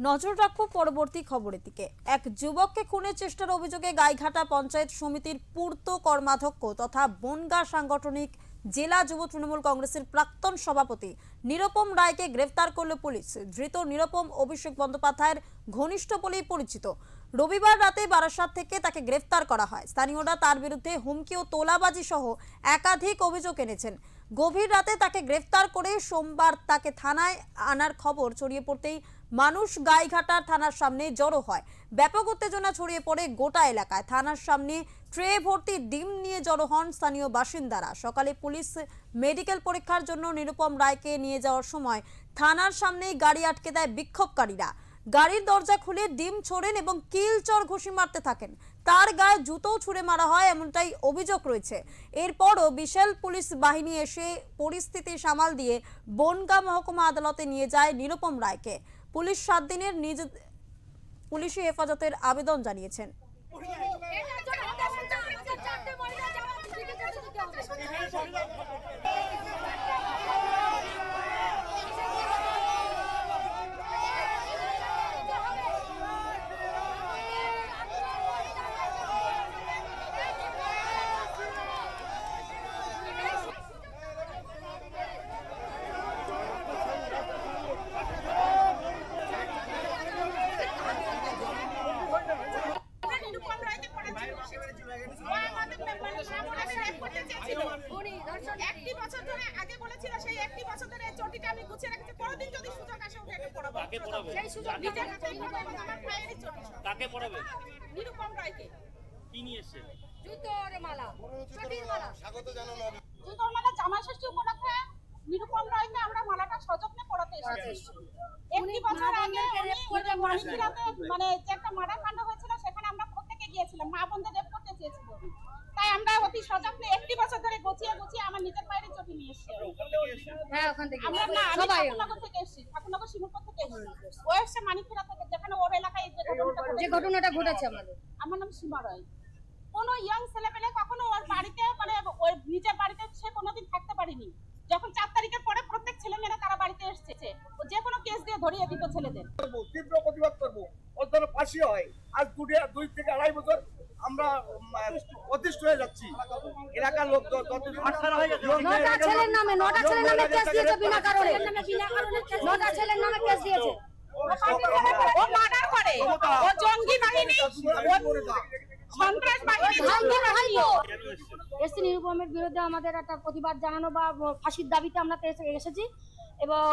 নজর রাখবো পরবর্তী খবরের দিকে। এক যুবককে খুনের চেষ্টার অভিযোগে গাইঘাটা পঞ্চায়েত সমিতির পূর্ত কর্মাধ্যক্ষ তথা বনগা সাংগঠনিক জেলা যুব তৃণমূল কংগ্রেসের প্রাক্তন সভাপতি নিরুপম রায়কে গ্রেফতার করল পুলিশ। ধৃত নিরুপম অভিষেক বন্দ্যোপাধ্যায়ের ঘনিষ্ঠ বলেই পরিচিত। রবিবার রাতে বারাসাত থেকে তাকে গ্রেফতার করা হয়। স্থানীয়রা তার বিরুদ্ধে হুমকি ও তোলাবাজি সহ একাধিক অভিযোগ এনেছেন। গভীর রাতে তাকে গ্রেফতার করে সোমবার তাকে থানায় আনার খবর ছড়িয়ে পড়তেই মানুষ গাইঘাটা থানার সামনে জড়ো হয়। ব্যাপক উত্তেজনা ছড়িয়ে পড়ে গোটা এলাকায়। থানার সামনে ট্রে ভর্তি ডিম নিয়ে জড়ো হন স্থানীয় বাসিন্দারা। সকালে পুলিশ মেডিকেল পরীক্ষার জন্য নিরুপম রায়কে নিয়ে যাওয়ার সময় থানার সামনেই গাড়ি আটকে দেয় বিক্ষোভকারীরা। গাড়ির দরজা খুলে ডিম ছোড়েন এবং কিলচর ঘুষি মারতে থাকেন। তার গায়ে জুতো ছুঁড়ে মারা হয় এমনটাই অভিযোগ রয়েছে। এরপরও বিশাল পুলিশ বাহিনী এসে পরিস্থিতি সামাল দিয়ে বনগাঁ মহকুমা আদালতে নিয়ে যায় নিরুপম রায়কে। পুলিশ 7 দিনের পুলিশি হেফাজতের আবেদন জানিয়েছেন। নিরুপম রায়কে কি নিয়ে এসেছে? জুতোর মালা, চটির মালা। স্বাগত জানানো হবে। জুতোর মালা জামাই ষষ্ঠী উপলক্ষে নিরুপম রায়কে আমরা মালাটা সযত্নে পরাতে এসেছি। একটি বছর আগে উনি মানিকরাতে মানে যে একটা মার্ডার কাণ্ড হয়েছিল সেখানে আমরা প্রত্যেকে গিয়েছিলাম, মা বোনদের রেপ করতে চেয়েছিল। তাই আমরা অতি সযত্নে একটি বছর ধরে গুছিয়ে আমার নিজের বাইরে চটি নিয়ে এসেছি। হ্যাঁ, ওখান থেকে আমরা না সবাই ঠাকুরনগর থেকে এসেছি, ঠাকুরনগর শিমুলপুর থেকে এসেছি। ও এসে মানিকরা থেকে, যেখানে ওর এলাকায় যে ঘটনাটা ঘটেছে। আমার নাম সীমা রায়। কোনো ইয়াং ছেলেপেলে কখনো ওর বাড়িতে মানে ওর নিজের বাড়িতে সে কোনোদিন থাকতে পারেনি। যখন 4 তারিখের পরে প্রত্যেক ছেলেমেয়েরা তারা বাড়িতে এসেছে, ও যে কোনো কেস দিয়ে ধরিয়ে দিত ছেলেদের। তীব্র প্রতিবাদ করবো, ওর জন্য ফাঁসি হয়। আজ 2 থেকে 2.5 বছর আমরা অতিষ্ঠ হয়ে যাচ্ছি। এলাকার লোক 9টা ছেলের নামে কেস দিয়েছে বিনা কারণে। 9টা ছেলের নামে কেস দিয়েছে। ও মার্ডার করে, ও জঙ্গি বাহিনী, সন্ত্রাস বাহিনী। এসসি নিরুপমের বিরুদ্ধে আমাদের একটা প্রতিবাদ জানানো বা ফাঁসির দাবিতে আমরা এসেছি। এবং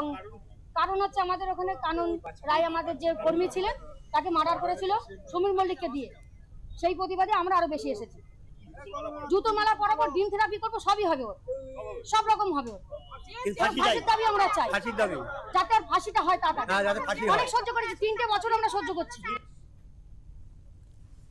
কারণ হচ্ছে আমাদের ওখানে কানন রায় আমাদের যে কর্মী ছিলেন তাকে মার্ডার করেছিল সমীর মল্লিককে দিয়ে। সেই প্রতিবাদে আমরা আরো বেশি এসেছি। জুতো মালা পরাবো, ডিম থেরাপি করবো, সবই হবে, সব রকম হবে। ফাঁসির দাবি আমরা চাই, যাতে ফাঁসিটা হয় তাড়াতাড়ি। অনেক সহ্য করেছি, 3টে বছর আমরা সহ্য করছি।